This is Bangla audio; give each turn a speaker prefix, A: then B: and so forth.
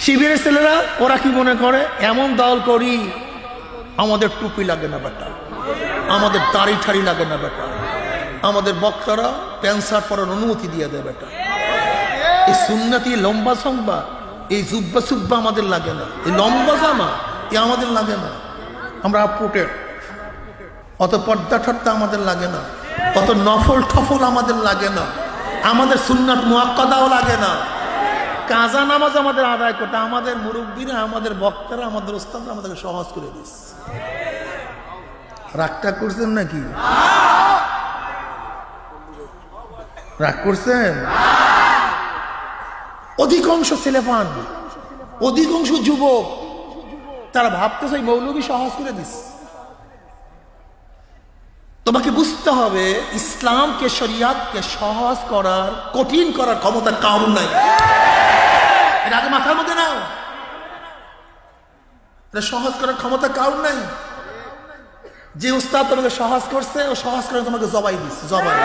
A: শিবিরের ছেলেরা ওরা কি মনে করে, এমন দল করি আমাদের টুপি লাগে না বেটা, আমাদের দাড়ি ঠাড়ি লাগে না বেটা, আমাদের বক্তারা প্যান্ট শার্ট পরার অনুমতি দিয়ে দেয় বেটা, এই সুন্নতি লম্বা সংবা এই জুব্বা সুব্বা আমাদের লাগে না, এই লম্বা জামা এ আমাদের লাগে না, আমরা আপটুডেট, অত পর্দা ঠর্দা আমাদের লাগে না, অত নফল ঠফল আমাদের লাগে না, আমাদের সুন্নাত মুআক্কাদাও লাগে না, কাজা নামাজ আমাদের আদায় করতে আমাদের মুরব্বীরা, আমাদের বক্তারা, আমাদের ওস্তাদরা আমাদেরকে সহজ করে দিচ্ছে। রাগটা করছেন নাকি? রাগ করছেন? অধিকাংশ ছেলেপান, অধিকাংশ যুবক তারা ভাবতেছে মৌলবী সহজ করে দিচ্ছে। তোমাকে বুঝতে হবে ইসলামকে, শরিয়াতকে সহজ করার, কঠিন করার ক্ষমতা কারণ নাই। এটা আগে মাথার মধ্যে নাও, এটা সহজ করার ক্ষমতা কারণ নাই। যে উস্তাদ তোমাকে সহজ করছে ও সহজ করে তোমাকে জবাই দিচ্ছে, জবাই।